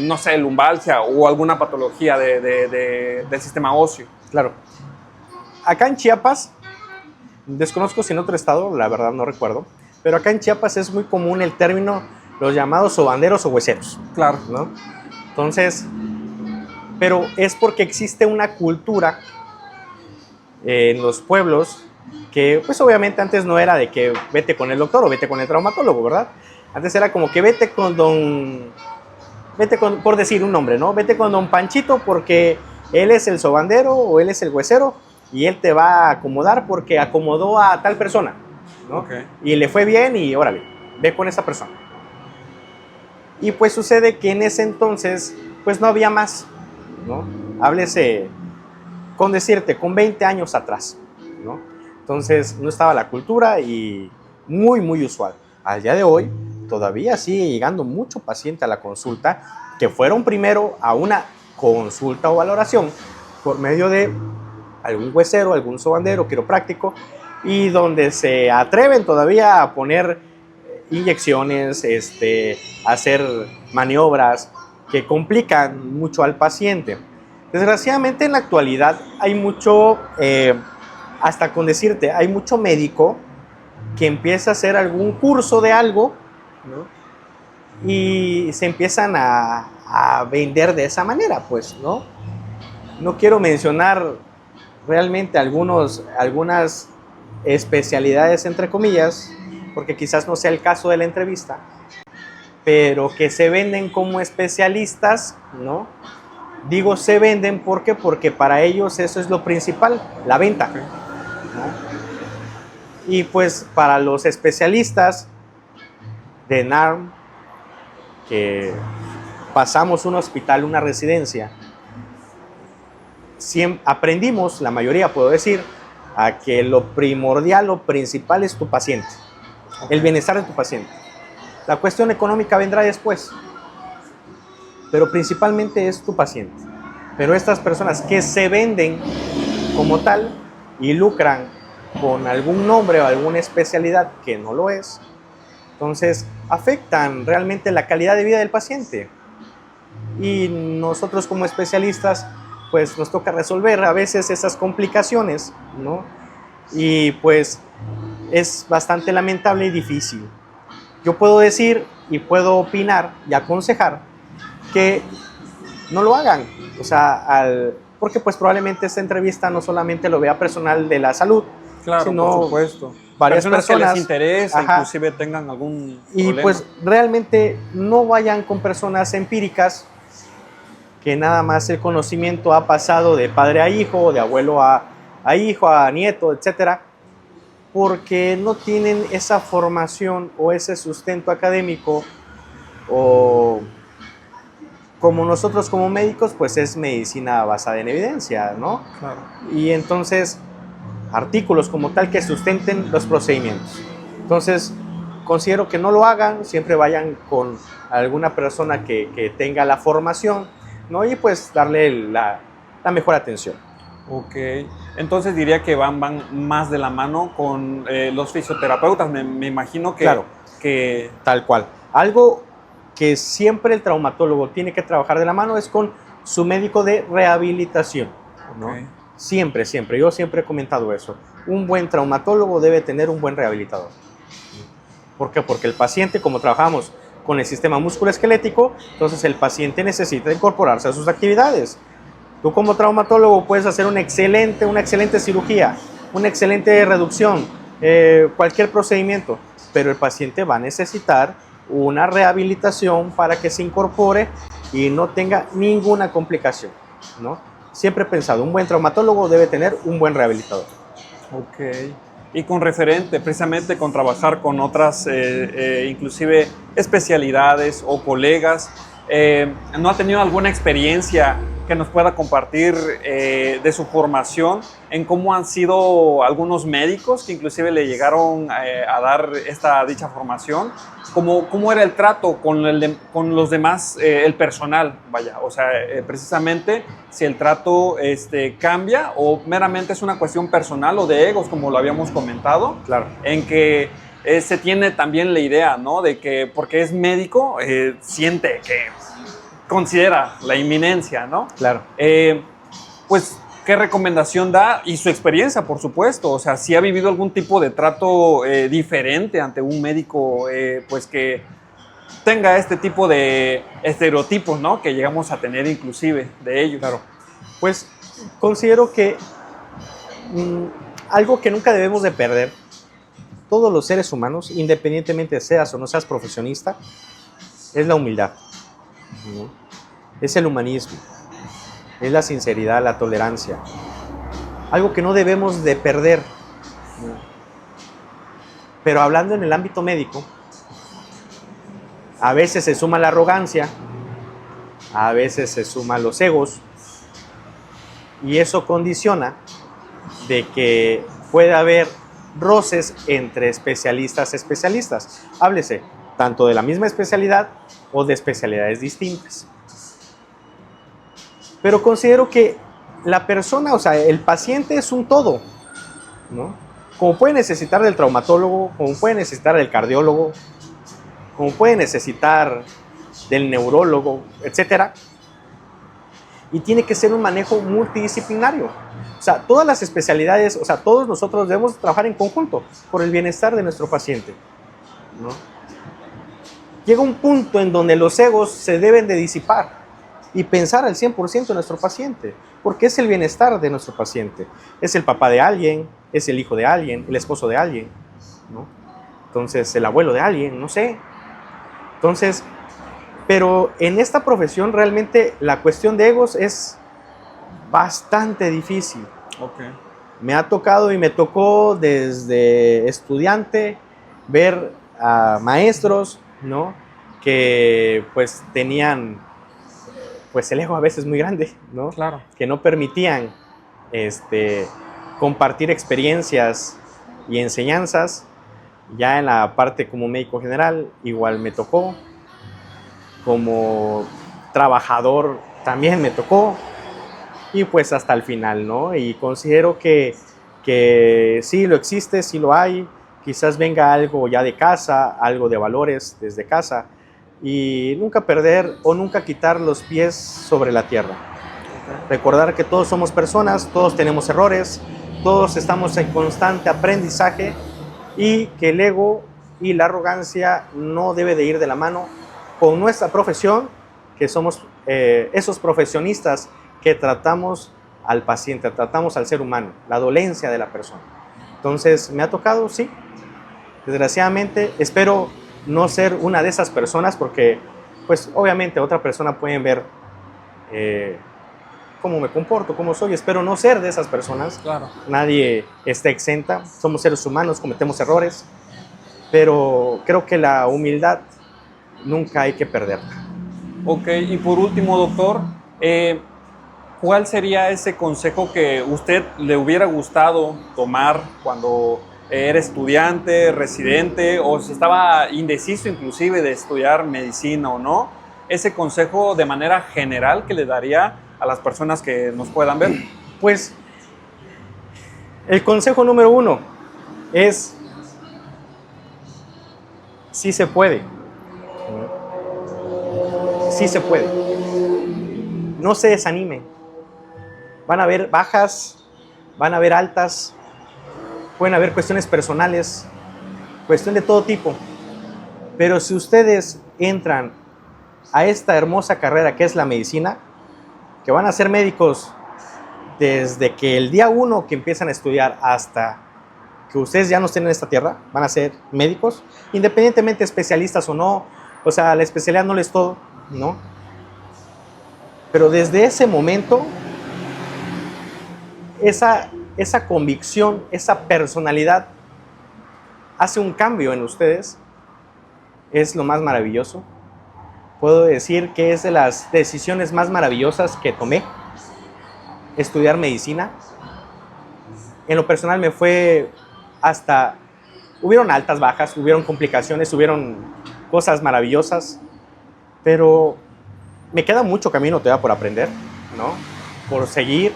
no sé, lumbalgia o alguna patología del sistema óseo? Claro. Acá en Chiapas, desconozco si en otro estado, la verdad no recuerdo, pero acá en Chiapas es muy común el término los llamados sobanderos o hueseros. Claro. ¿No? Entonces, pero es porque existe una cultura en los pueblos que, pues obviamente antes no era de que vete con el doctor o vete con el traumatólogo, ¿verdad? Antes era como que por decir un nombre, ¿no? Vete con don Panchito porque él es el sobandero o él es el huesero y él te va a acomodar porque acomodó a tal persona, ¿no? Okay. Y le fue bien y órale, ve con esa persona. Y pues sucede que en ese entonces, pues no había más, ¿no? Háblese, con decirte, con 20 años atrás, ¿no? Entonces no estaba la cultura y muy, muy usual. Al día de hoy, todavía sigue llegando mucho paciente a la consulta que fueron primero a una consulta o valoración por medio de algún huesero, algún sobandero, quiropráctico, y donde se atreven todavía a poner inyecciones, hacer maniobras que complican mucho al paciente. Desgraciadamente en la actualidad hay mucho, hasta con decirte, hay mucho médico que empieza a hacer algún curso de algo, ¿no? Y se empiezan a vender de esa manera, pues, ¿no? No quiero mencionar realmente algunas especialidades, entre comillas, porque quizás no sea el caso de la entrevista, pero que se venden como especialistas, ¿no? Digo se venden porque para ellos eso es lo principal, la venta, ¿no? Y pues para los especialistas de NARM, que pasamos un hospital, una residencia, aprendimos, la mayoría puedo decir, a que lo primordial, lo principal es tu paciente, el bienestar de tu paciente. La cuestión económica vendrá después, pero principalmente es tu paciente. Pero estas personas que se venden como tal y lucran con algún nombre o alguna especialidad que no lo es, Entonces, afectan realmente la calidad de vida del paciente. Y nosotros como especialistas, pues nos toca resolver a veces esas complicaciones, ¿no? Y pues es bastante lamentable y difícil. Yo puedo decir y puedo opinar y aconsejar que no lo hagan, o sea, porque pues probablemente esta entrevista no solamente lo vea personal de la salud, Claro, sino por supuesto. varias personas que les interesa, ajá, inclusive tengan algún y problema. pues realmente no vayan con personas empíricas que nada más el conocimiento ha pasado de padre a hijo, de abuelo a hijo, a nieto, etcétera, porque no tienen esa formación o ese sustento académico, o como nosotros como médicos, pues es medicina basada en evidencia, ¿no? Claro. Y entonces, artículos como tal que sustenten los procedimientos. Entonces, considero que no lo hagan, siempre vayan con alguna persona que tenga la formación, ¿no? Y pues darle la mejor atención. Ok, entonces diría que van más de la mano con los fisioterapeutas, me imagino que, Claro, que... tal cual. Algo que siempre el traumatólogo tiene que trabajar de la mano es con su médico de rehabilitación, ¿no? Okay. Siempre, siempre. Yo siempre he comentado eso. Un buen traumatólogo debe tener un buen rehabilitador. ¿Por qué? Porque el paciente, como trabajamos con el sistema musculoesquelético, entonces el paciente necesita incorporarse a sus actividades. Tú como traumatólogo puedes hacer una excelente cirugía, una excelente reducción, cualquier procedimiento, pero el paciente va a necesitar una rehabilitación para que se incorpore y no tenga ninguna complicación, ¿no? Siempre he pensado, un buen traumatólogo debe tener un buen rehabilitador. Ok. Y con referente, precisamente con trabajar con otras, inclusive especialidades o colegas, ¿no ha tenido alguna experiencia que nos pueda compartir de su formación en cómo han sido algunos médicos que inclusive le llegaron a dar dicha formación? ¿Cómo era el trato con los demás, el personal? Vaya, o sea, precisamente si el trato cambia o meramente es una cuestión personal o de egos, como lo habíamos comentado, Claro. en que se tiene también la idea, ¿no? De que porque es médico, siente que considera la inminencia, ¿no? Claro. Pues, ¿qué recomendación da? Y su experiencia, por supuesto. O sea, si ha vivido algún tipo de trato diferente ante un médico, pues que tenga este tipo de estereotipos, ¿no? Que llegamos a tener inclusive de ellos. Claro. Pues considero que algo que nunca debemos de perder, todos los seres humanos, independientemente seas o no seas profesionista, es la humildad, ¿no? Es el humanismo, es la sinceridad, la tolerancia. Algo que no debemos de perder, ¿no? Pero hablando en el ámbito médico, a veces se suma la arrogancia, a veces se suman los egos, y eso condiciona de que puede haber roces entre especialistas. Háblese tanto de la misma especialidad o de especialidades distintas. Pero considero que la persona, o sea, el paciente es un todo, ¿no? Como puede necesitar del traumatólogo, como puede necesitar del cardiólogo, como puede necesitar del neurólogo, etcétera. Y tiene que ser un manejo multidisciplinario. O sea, todas las especialidades, o sea, todos nosotros debemos trabajar en conjunto por el bienestar de nuestro paciente, ¿no? Llega un punto en donde los egos se deben de disipar y pensar al 100% en nuestro paciente, porque es el bienestar de nuestro paciente. Es el papá de alguien, es el hijo de alguien, el esposo de alguien, ¿no? Entonces, el abuelo de alguien, no sé. Entonces, pero en esta profesión realmente la cuestión de egos es bastante difícil. Okay. Me ha tocado y me tocó desde estudiante ver a maestros, ¿no? Que pues tenían pues el ego a veces muy grande, ¿no? Claro. Que no permitían compartir experiencias y enseñanzas. Ya en la parte como médico general igual me tocó, como trabajador también me tocó, y pues hasta el final, ¿no? Y considero que sí lo existe, sí lo hay, quizás venga algo ya de casa, algo de valores desde casa, y nunca perder o nunca quitar los pies sobre la tierra. Recordar que todos somos personas, todos tenemos errores, todos estamos en constante aprendizaje y que el ego y la arrogancia no debe de ir de la mano con nuestra profesión, que somos esos profesionistas que tratamos al paciente, tratamos al ser humano, la dolencia de la persona. Entonces, me ha tocado, sí, desgraciadamente, espero no ser una de esas personas porque, pues, obviamente otra persona pueden ver cómo me comporto, cómo soy. Espero no ser de esas personas. Claro. Nadie está exenta. Somos seres humanos, cometemos errores. Pero creo que la humildad nunca hay que perderla. Ok, y por último, doctor, ¿cuál sería ese consejo que usted le hubiera gustado tomar cuando era estudiante, residente, o si estaba indeciso inclusive de estudiar medicina o no? Ese consejo de manera general que le daría a las personas que nos puedan ver. Pues el consejo número 1 es: sí se puede. Sí se puede. No se desanime. Van a haber bajas, van a haber altas, pueden haber cuestiones personales, cuestión de todo tipo. Pero si ustedes entran a esta hermosa carrera que es la medicina, que van a ser médicos desde que el día 1 que empiezan a estudiar hasta que ustedes ya no estén en esta tierra, van a ser médicos, independientemente especialistas o no. O sea, la especialidad no es todo, ¿no? Pero desde ese momento, esa convicción, esa personalidad hace un cambio en ustedes. Es lo más maravilloso. Puedo decir que es de las decisiones más maravillosas que tomé, estudiar medicina. En lo personal me fue hasta... Hubieron altas, bajas, hubieron complicaciones, hubieron cosas maravillosas, pero me queda mucho camino todavía por aprender, ¿no? Por seguir,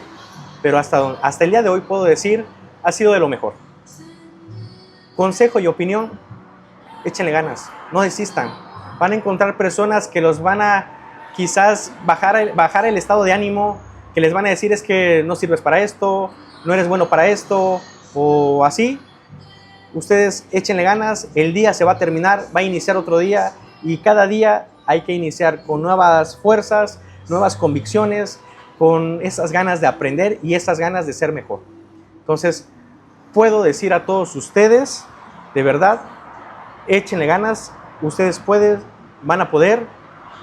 pero hasta el día de hoy puedo decir, ha sido de lo mejor. Consejo y opinión: échenle ganas, no desistan. Van a encontrar personas que los van a quizás bajar el estado de ánimo, que les van a decir: es que no sirves para esto, no eres bueno para esto, o así. Ustedes échenle ganas, el día se va a terminar, va a iniciar otro día, y cada día hay que iniciar con nuevas fuerzas, nuevas convicciones, con esas ganas de aprender y esas ganas de ser mejor. Entonces, puedo decir a todos ustedes, de verdad, échenle ganas, ustedes pueden, van a poder,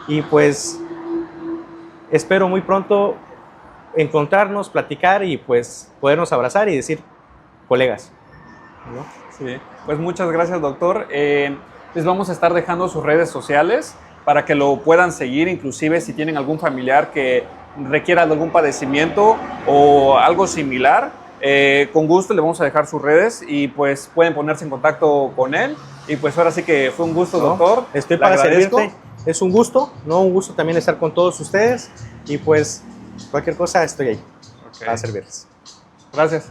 y pues espero muy pronto encontrarnos, platicar y pues podernos abrazar y decir colegas, ¿no? Sí, pues muchas gracias, doctor. Les vamos a estar dejando sus redes sociales para que lo puedan seguir, inclusive si tienen algún familiar que requiera de algún padecimiento o algo similar. Con gusto le vamos a dejar sus redes y pues pueden ponerse en contacto con él. Y pues ahora sí que fue un gusto, doctor. Estoy para servirte. Es un gusto, ¿no? Un gusto también estar con todos ustedes. Y pues cualquier cosa estoy ahí para servirles. Gracias.